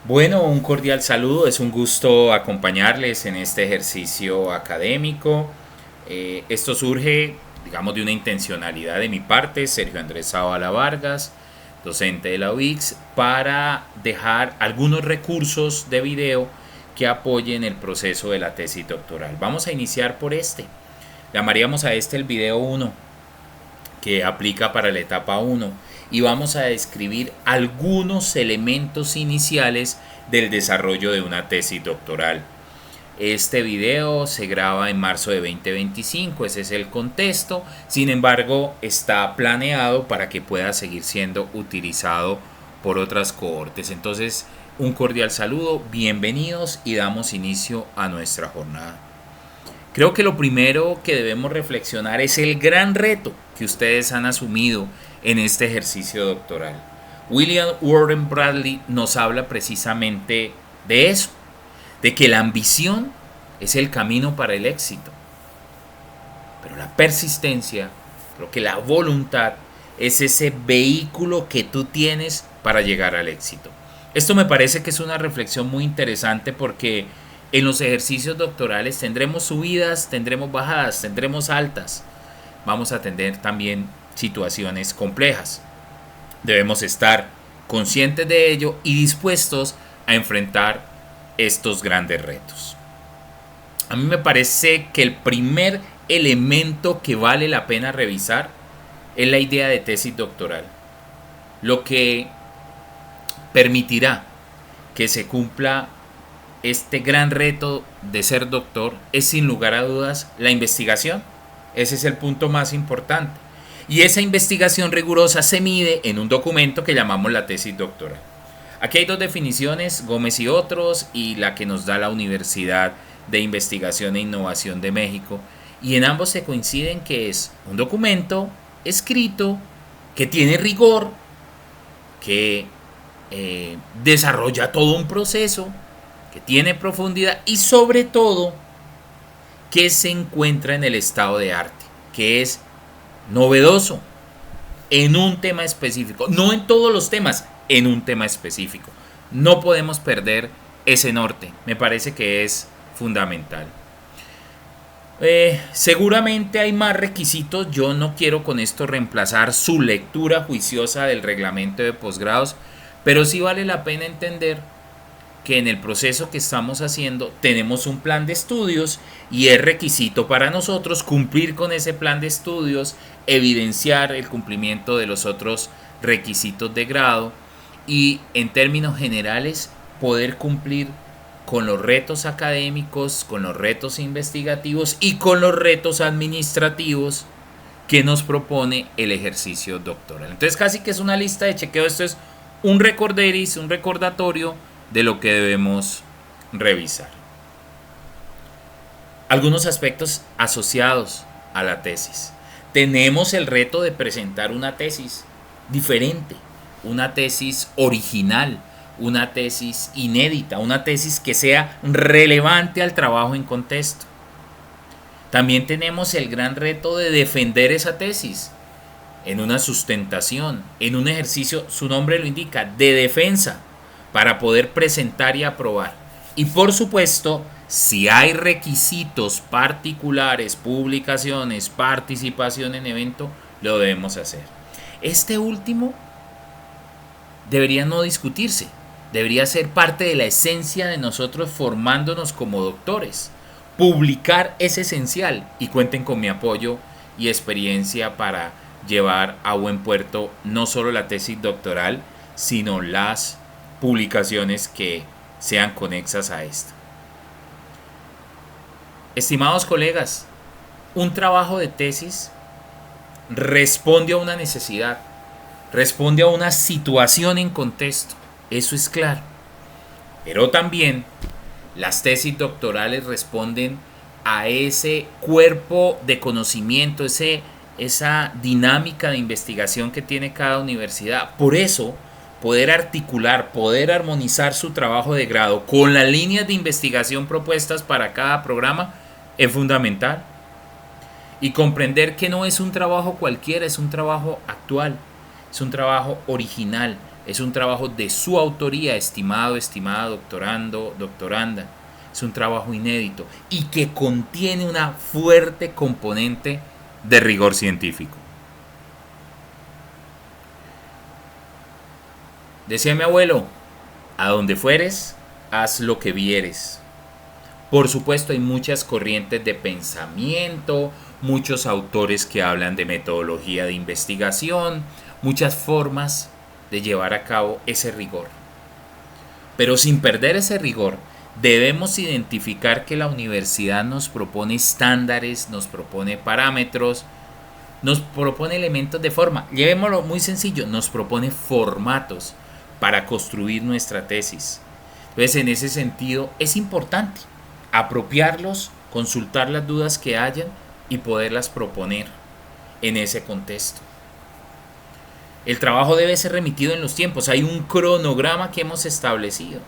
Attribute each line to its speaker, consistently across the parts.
Speaker 1: Bueno, un cordial saludo, es un gusto acompañarles en este ejercicio académico. Esto surge, digamos, de una intencionalidad de mi parte, Sergio Andrés Zavala Vargas, docente de la UICS, para dejar algunos recursos de video que apoyen el proceso de la tesis doctoral. Vamos a iniciar por este. Llamaríamos a este el video uno, que aplica para la etapa uno, y vamos a describir algunos elementos iniciales del desarrollo de una tesis doctoral. Este video se graba en marzo de 2025, ese es el contexto, sin embargo está planeado para que pueda seguir siendo utilizado por otras cohortes. Entonces, un cordial saludo, bienvenidos y damos inicio a nuestra jornada. Creo que lo primero que debemos reflexionar es el gran reto que ustedes han asumido en este ejercicio doctoral. William Warren Bradley nos habla precisamente de eso, de que la ambición es el camino para el éxito, pero la persistencia, creo que la voluntad es ese vehículo que tú tienes para llegar al éxito. Esto me parece que es una reflexión muy interesante porque en los ejercicios doctorales tendremos subidas, tendremos bajadas, tendremos altas. Vamos a tener también situaciones complejas. Debemos estar conscientes de ello y dispuestos a enfrentar estos grandes retos. A mí me parece que el primer elemento que vale la pena revisar es la idea de tesis doctoral. Lo que permitirá que se cumpla este gran reto de ser doctor es sin lugar a dudas la investigación. Ese es el punto más importante. Y esa investigación rigurosa se mide en un documento que llamamos la tesis doctoral. Aquí hay dos definiciones, Gómez y otros, y la que nos da la Universidad de Investigación e Innovación de México. Y en ambos se coinciden que es un documento escrito que tiene rigor, que desarrolla todo un proceso, que tiene profundidad y sobre todo que se encuentra en el estado de arte, que es novedoso en un tema específico, no en todos los temas, en un tema específico. No podemos perder ese norte, me parece que es fundamental. Seguramente hay más requisitos, yo no quiero con esto reemplazar su lectura juiciosa del reglamento de posgrados, pero sí vale la pena entender que en el proceso que estamos haciendo tenemos un plan de estudios y es requisito para nosotros cumplir con ese plan de estudios, evidenciar el cumplimiento de los otros requisitos de grado y en términos generales poder cumplir con los retos académicos, con los retos investigativos y con los retos administrativos que nos propone el ejercicio doctoral. Entonces casi que es una lista de chequeo, esto es un recorderis, un recordatorio de lo que debemos revisar. Algunos aspectos asociados a la tesis. Tenemos el reto de presentar una tesis diferente, una tesis original, una tesis inédita, una tesis que sea relevante al trabajo en contexto. También tenemos el gran reto de defender esa tesis en una sustentación, en un ejercicio, su nombre lo indica, de defensa, para poder presentar y aprobar. Y por supuesto, si hay requisitos particulares, publicaciones, participación en evento, lo debemos hacer. Este último debería no discutirse, debería ser parte de la esencia de nosotros formándonos como doctores. Publicar es esencial y cuenten con mi apoyo y experiencia para llevar a buen puerto no solo la tesis doctoral, sino las publicaciones que sean conexas a esta. Estimados colegas, un trabajo de tesis responde a una necesidad, responde a una situación en contexto, eso es claro. Pero también las tesis doctorales responden a ese cuerpo de conocimiento, esa dinámica de investigación que tiene cada universidad. Por eso, poder articular, poder armonizar su trabajo de grado con las líneas de investigación propuestas para cada programa es fundamental. Y comprender que no es un trabajo cualquiera, es un trabajo actual, es un trabajo original, Es un trabajo de su autoría, estimado, estimada doctorando, doctoranda. Es un trabajo inédito y que contiene una fuerte componente de rigor científico. Decía mi abuelo, a donde fueres, haz lo que vieres. Por supuesto, hay muchas corrientes de pensamiento, muchos autores que hablan de metodología de investigación, muchas formas de llevar a cabo ese rigor. Pero sin perder ese rigor, debemos identificar que la universidad nos propone estándares, nos propone parámetros, nos propone elementos de forma. Llevémoslo muy sencillo, nos propone formatos para construir nuestra tesis. Entonces, en ese sentido, es importante apropiarlos, consultar las dudas que hayan y poderlas proponer en ese contexto. El trabajo debe ser remitido en los tiempos. Hay un cronograma que hemos establecido,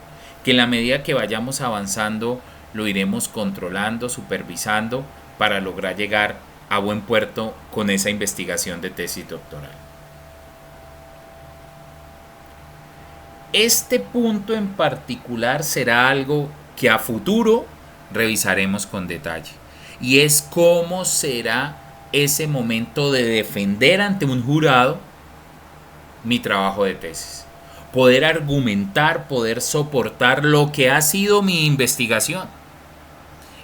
Speaker 1: que en la medida que vayamos avanzando lo iremos controlando, supervisando para lograr llegar a buen puerto con esa investigación de tesis doctoral. Este punto en particular será algo que a futuro revisaremos con detalle, y es cómo será ese momento de defender ante un jurado mi trabajo de tesis, poder argumentar, poder soportar lo que ha sido mi investigación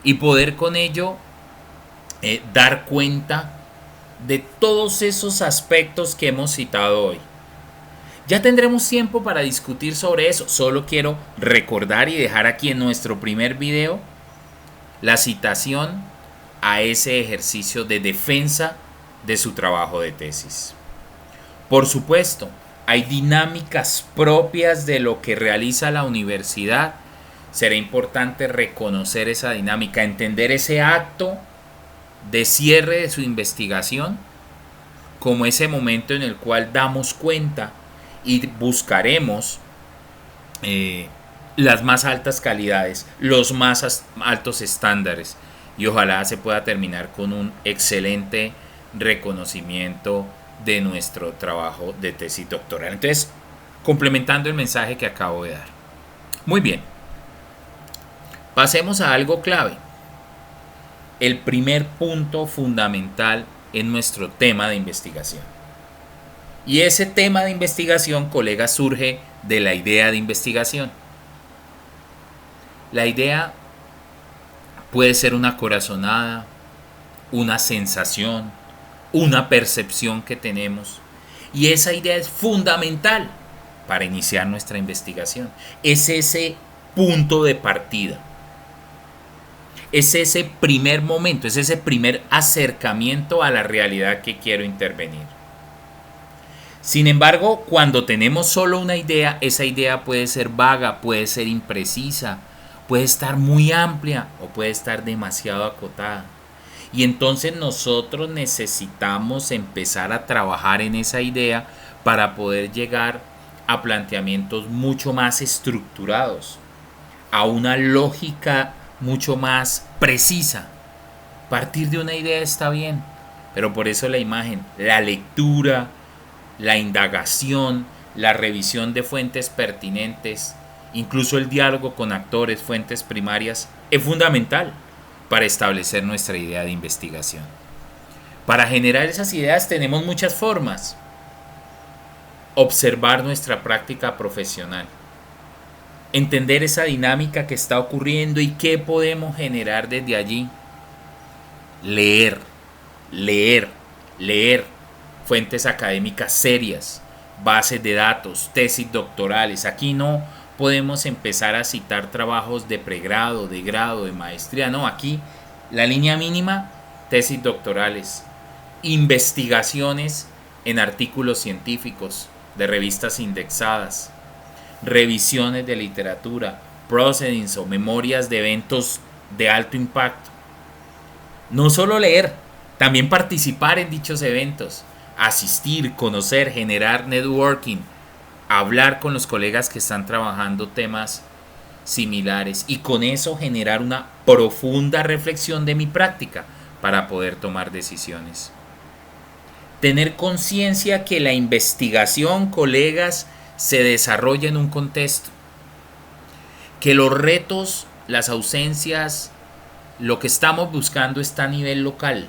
Speaker 1: y poder con ello dar cuenta de todos esos aspectos que hemos citado hoy. Ya tendremos tiempo para discutir sobre eso. Solo quiero recordar y dejar aquí en nuestro primer video la citación a ese ejercicio de defensa de su trabajo de tesis. Por supuesto, hay dinámicas propias de lo que realiza la universidad. Será importante reconocer esa dinámica, entender ese acto de cierre de su investigación como ese momento en el cual damos cuenta y buscaremos las más altas calidades, los más altos estándares, y ojalá se pueda terminar con un excelente reconocimiento de nuestro trabajo de tesis doctoral. Entonces, complementando el mensaje que acabo de dar. Muy bien, pasemos a algo clave. El primer punto fundamental en nuestro tema de investigación. Y ese tema de investigación, colegas, surge de la idea de investigación. La idea puede ser una corazonada, una sensación, una percepción que tenemos. Y esa idea es fundamental para iniciar nuestra investigación. Es ese punto de partida. Es ese primer momento, es ese primer acercamiento a la realidad que quiero intervenir. Sin embargo, cuando tenemos solo una idea, esa idea puede ser vaga, puede ser imprecisa, puede estar muy amplia o puede estar demasiado acotada. Y entonces nosotros necesitamos empezar a trabajar en esa idea para poder llegar a planteamientos mucho más estructurados, a una lógica mucho más precisa. Partir de una idea está bien, pero por eso la imagen, la lectura, la indagación, la revisión de fuentes pertinentes, incluso el diálogo con actores, fuentes primarias, es fundamental para establecer nuestra idea de investigación. Para generar esas ideas tenemos muchas formas. Observar nuestra práctica profesional, entender esa dinámica que está ocurriendo y qué podemos generar desde allí. Leer fuentes académicas serias, bases de datos, tesis doctorales. Aquí no podemos empezar a citar trabajos de pregrado, de grado, de maestría. No, aquí la línea mínima, tesis doctorales, investigaciones en artículos científicos de revistas indexadas, revisiones de literatura, proceedings o memorias de eventos de alto impacto. No solo leer, también participar en dichos eventos, asistir, conocer, generar networking, hablar con los colegas que están trabajando temas similares y con eso generar una profunda reflexión de mi práctica para poder tomar decisiones. Tener conciencia que la investigación, colegas, se desarrolla en un contexto, que los retos, las ausencias, lo que estamos buscando está a nivel local.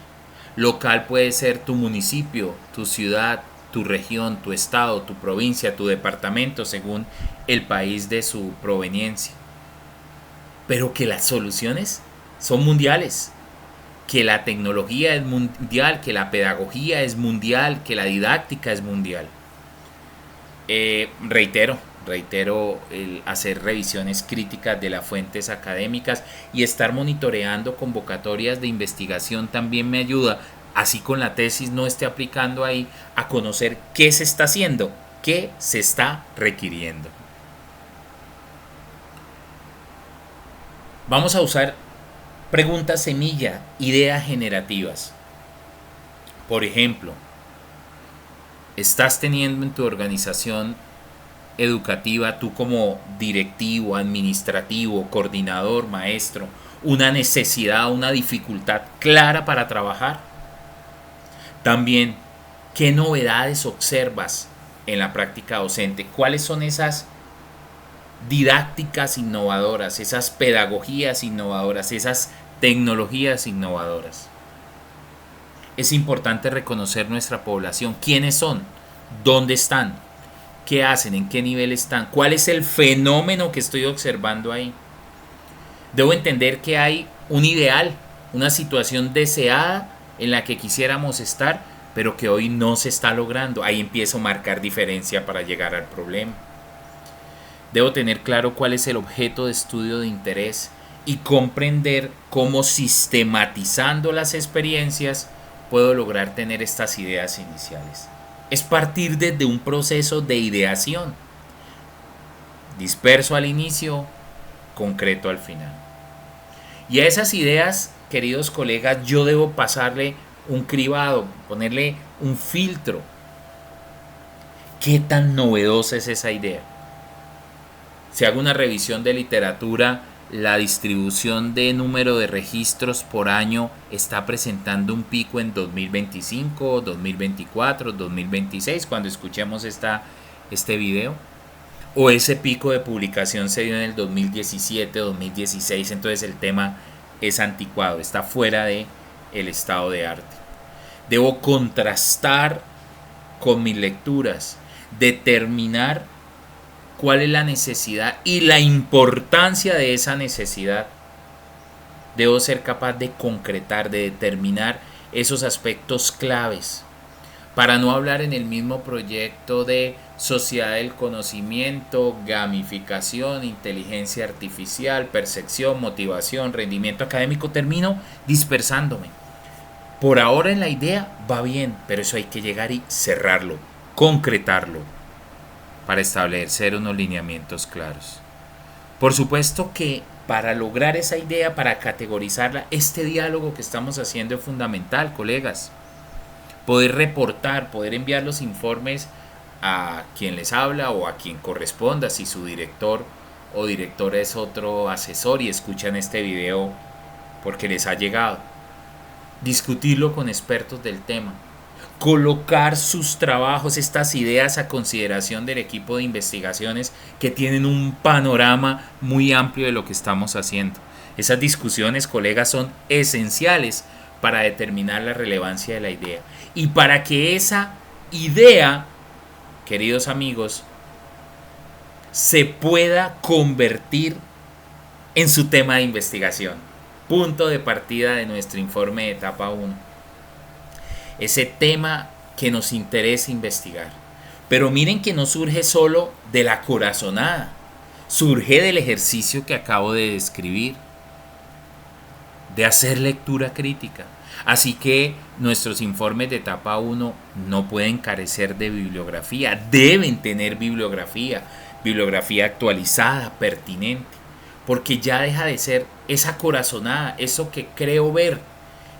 Speaker 1: Local puede ser tu municipio, tu ciudad, tu región, tu estado, tu provincia, tu departamento, según el país de su proveniencia. Pero que las soluciones son mundiales, que la tecnología es mundial, que la pedagogía es mundial, que la didáctica es mundial. Reitero el hacer revisiones críticas de las fuentes académicas y estar monitoreando convocatorias de investigación también me ayuda, así con la tesis no esté aplicando ahí, a conocer qué se está haciendo, qué se está requiriendo. Vamos a usar preguntas semilla, ideas generativas. Por ejemplo, estás teniendo en tu organización educativa, tú como directivo, administrativo, coordinador, maestro, una necesidad, una dificultad clara para trabajar. También, ¿qué novedades observas en la práctica docente? ¿Cuáles son esas didácticas innovadoras, esas pedagogías innovadoras, esas tecnologías innovadoras? Es importante reconocer nuestra población. ¿Quiénes son? ¿Dónde están? ¿Qué hacen? ¿En qué nivel están? ¿Cuál es el fenómeno que estoy observando ahí? Debo entender que hay un ideal, una situación deseada en la que quisiéramos estar, pero que hoy no se está logrando. Ahí empiezo a marcar diferencia para llegar al problema. Debo tener claro cuál es el objeto de estudio de interés y comprender cómo, sistematizando las experiencias, puedo lograr tener estas ideas iniciales. Es partir desde un proceso de ideación, disperso al inicio, concreto al final. Y a esas ideas, queridos colegas, yo debo pasarle un cribado, ponerle un filtro. ¿Qué tan novedosa es esa idea? Si hago una revisión de literatura, la distribución de número de registros por año está presentando un pico en 2025, 2024, 2026, cuando escuchemos este video. O ese pico de publicación se dio en el 2017, 2016, entonces el tema es anticuado, está fuera de el estado de arte. Debo contrastar con mis lecturas, determinar cuál es la necesidad y la importancia de esa necesidad. Debo ser capaz de concretar, de determinar esos aspectos claves, para no hablar en el mismo proyecto de sociedad del conocimiento, gamificación, inteligencia artificial, percepción, motivación, rendimiento académico. Termino dispersándome. Por ahora en la idea va bien, pero eso hay que llegar y cerrarlo, concretarlo, para establecer unos lineamientos claros. Por supuesto que para lograr esa idea, para categorizarla, este diálogo que estamos haciendo es fundamental, colegas. Poder reportar, poder enviar los informes a quien les habla o a quien corresponda, si su director o directora es otro asesor y escuchan este video porque les ha llegado. Discutirlo con expertos del tema. Colocar sus trabajos, estas ideas a consideración del equipo de investigaciones que tienen un panorama muy amplio de lo que estamos haciendo. Esas discusiones, colegas, son esenciales para determinar la relevancia de la idea y para que esa idea, queridos amigos, se pueda convertir en su tema de investigación. Punto de partida de nuestro informe de etapa 1. Ese tema que nos interesa investigar. Pero miren que no surge solo de la corazonada, surge del ejercicio que acabo de describir, de hacer lectura crítica. Así que nuestros informes de etapa 1 no pueden carecer de bibliografía, deben tener bibliografía actualizada, pertinente, porque ya deja de ser esa corazonada, eso que creo ver,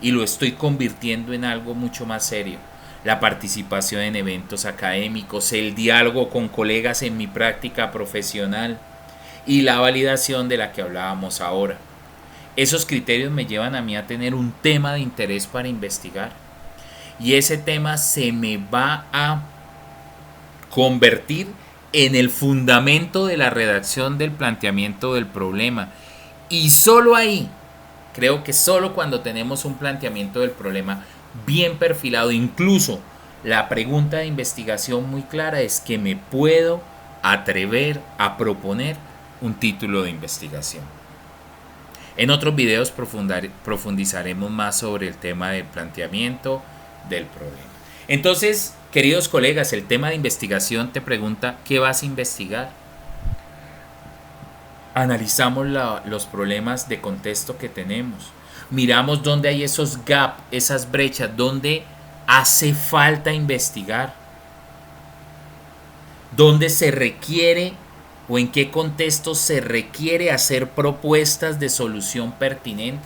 Speaker 1: y lo estoy convirtiendo en algo mucho más serio. La participación en eventos académicos, el diálogo con colegas en mi práctica profesional y la validación de la que hablábamos ahora. Esos criterios me llevan a mí a tener un tema de interés para investigar. Y ese tema se me va a convertir en el fundamento de la redacción del planteamiento del problema. Y solo ahí, creo que solo cuando tenemos un planteamiento del problema bien perfilado, incluso la pregunta de investigación muy clara, es que me puedo atrever a proponer un título de investigación. En otros videos profundizaremos más sobre el tema del planteamiento del problema. Entonces, queridos colegas, el tema de investigación te pregunta, ¿qué vas a investigar? Analizamos los problemas de contexto que tenemos. Miramos dónde hay esos gaps, esas brechas, dónde hace falta investigar. Dónde se requiere o en qué contexto se requiere hacer propuestas de solución pertinente.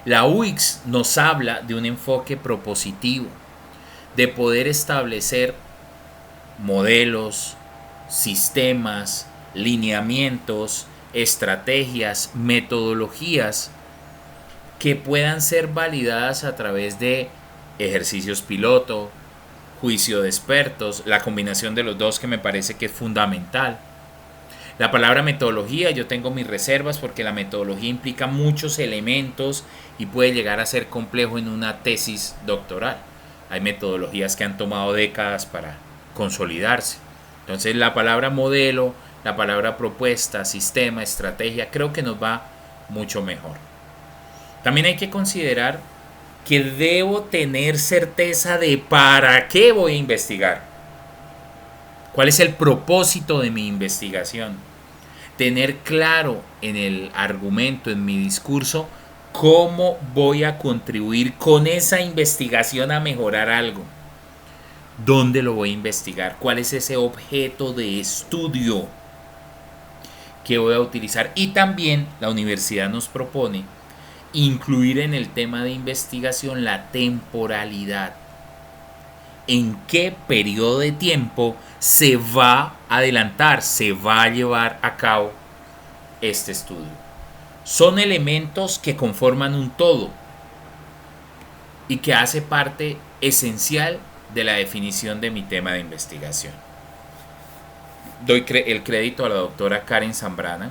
Speaker 1: La UX nos habla de un enfoque propositivo, de poder establecer modelos, sistemas, lineamientos, estrategias, metodologías que puedan ser validadas a través de ejercicios piloto, juicio de expertos, la combinación de los dos que me parece que es fundamental. La palabra metodología, yo tengo mis reservas porque la metodología implica muchos elementos y puede llegar a ser complejo en una tesis doctoral. Hay metodologías que han tomado décadas para consolidarse. Entonces la palabra modelo, la palabra propuesta, sistema, estrategia, creo que nos va mucho mejor. También hay que considerar que debo tener certeza de para qué voy a investigar. ¿Cuál es el propósito de mi investigación? Tener claro en el argumento, en mi discurso, cómo voy a contribuir con esa investigación a mejorar algo. ¿Dónde lo voy a investigar? ¿Cuál es ese objeto de estudio que voy a utilizar? Y también la universidad nos propone incluir en el tema de investigación la temporalidad. ¿En qué periodo de tiempo se va a adelantar, se va a llevar a cabo este estudio? Son elementos que conforman un todo y que hace parte esencial de la definición de mi tema de investigación. Doy el crédito a la doctora Karen Zambrana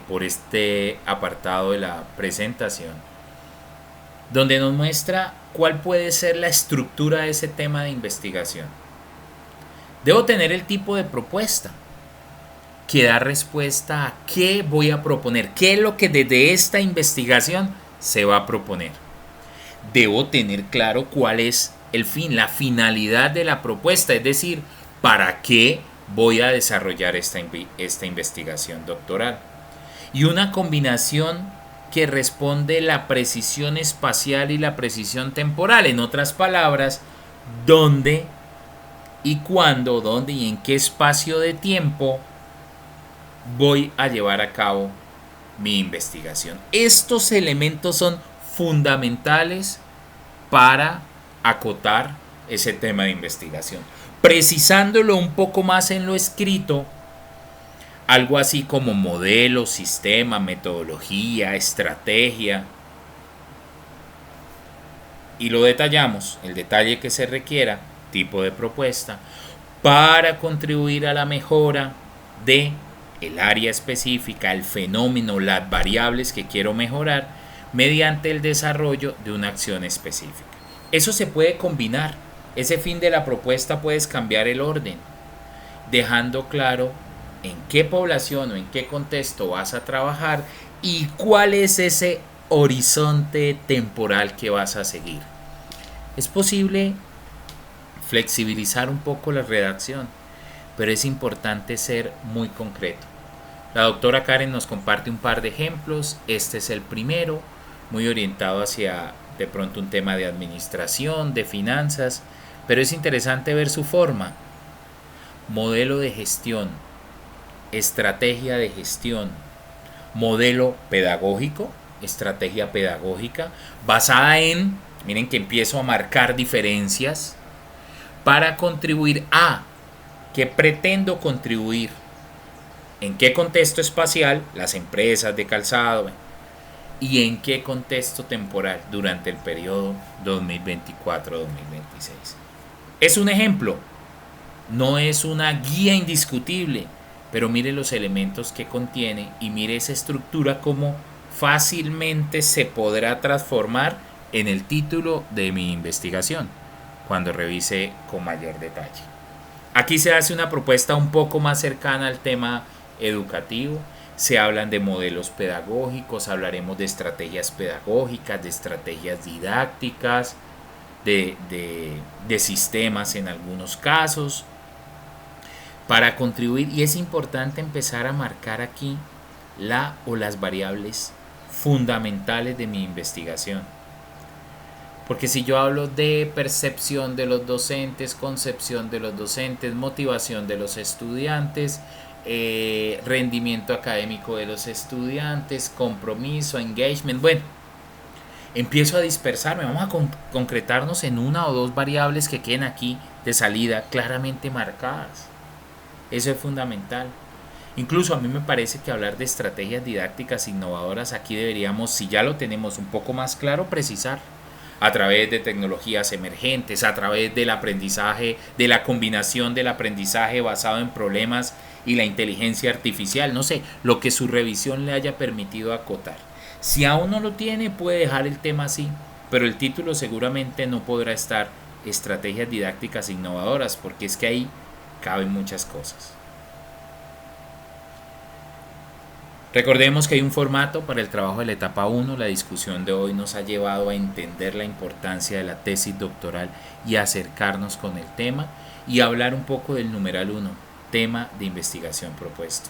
Speaker 1: por este apartado de la presentación, donde nos muestra cuál puede ser la estructura de ese tema de investigación. Debo tener el tipo de propuesta que da respuesta a qué voy a proponer, qué es lo que desde esta investigación se va a proponer. Debo tener claro cuál es el fin, la finalidad de la propuesta, es decir, para qué voy a desarrollar esta investigación doctoral. Y una combinación que responde la precisión espacial y la precisión temporal. En otras palabras, dónde y cuándo, dónde y en qué espacio de tiempo voy a llevar a cabo mi investigación. Estos elementos son fundamentales para acotar ese tema de investigación. Precisándolo un poco más en lo escrito, algo así como modelo, sistema, metodología, estrategia. Y lo detallamos, el detalle que se requiera, tipo de propuesta, para contribuir a la mejora de el área específica, el fenómeno, las variables que quiero mejorar mediante el desarrollo de una acción específica. Eso se puede combinar. Ese fin de la propuesta puedes cambiar el orden, dejando claro en qué población o en qué contexto vas a trabajar y cuál es ese horizonte temporal que vas a seguir. Es posible flexibilizar un poco la redacción, pero es importante ser muy concreto. La doctora Karen nos comparte un par de ejemplos. Este es el primero, muy orientado hacia de pronto un tema de administración, de finanzas, pero es interesante ver su forma. Modelo de gestión, estrategia de gestión, modelo pedagógico, estrategia pedagógica, basada en, miren que empiezo a marcar diferencias para contribuir a, ¿qué pretendo contribuir? ¿En qué contexto espacial? Las empresas de calzado. ¿Y en qué contexto temporal? Durante el periodo 2024-2026. Es un ejemplo. No es una guía indiscutible, pero mire los elementos que contiene y mire esa estructura como fácilmente se podrá transformar en el título de mi investigación cuando revise con mayor detalle. Aquí se hace una propuesta un poco más cercana al tema educativo. Se hablan de modelos pedagógicos, hablaremos de estrategias pedagógicas, de estrategias didácticas, de sistemas en algunos casos, para contribuir. Y es importante empezar a marcar aquí la o las variables fundamentales de mi investigación. Porque si yo hablo de percepción de los docentes, concepción de los docentes, motivación de los estudiantes, rendimiento académico de los estudiantes, compromiso, engagement, bueno, empiezo a dispersarme. Vamos a concretarnos en una o dos variables que queden aquí de salida claramente marcadas. Eso es fundamental. Incluso a mí me parece que hablar de estrategias didácticas innovadoras aquí deberíamos, si ya lo tenemos un poco más claro, precisar a través de tecnologías emergentes, a través del aprendizaje, de la combinación del aprendizaje basado en problemas y la inteligencia artificial, no sé, lo que su revisión le haya permitido acotar. Si aún no lo tiene, puede dejar el tema así, pero el título seguramente no podrá estar estrategias didácticas innovadoras, porque es que ahí caben muchas cosas. Recordemos que hay un formato para el trabajo de la etapa 1. La discusión de hoy nos ha llevado a entender la importancia de la tesis doctoral y acercarnos con el tema y hablar un poco del numeral 1, tema de investigación propuesto.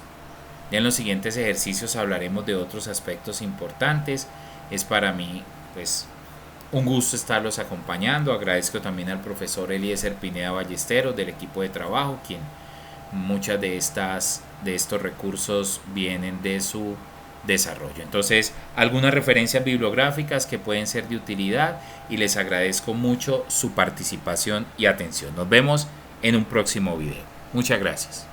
Speaker 1: Ya en los siguientes ejercicios hablaremos de otros aspectos importantes. Es para mí pues un gusto estarlos acompañando. Agradezco también al profesor Eliezer Pineda Ballesteros del equipo de trabajo, quien muchas de estos recursos vienen de su desarrollo. Entonces, algunas referencias bibliográficas que pueden ser de utilidad y les agradezco mucho su participación y atención. Nos vemos en un próximo video. Muchas gracias.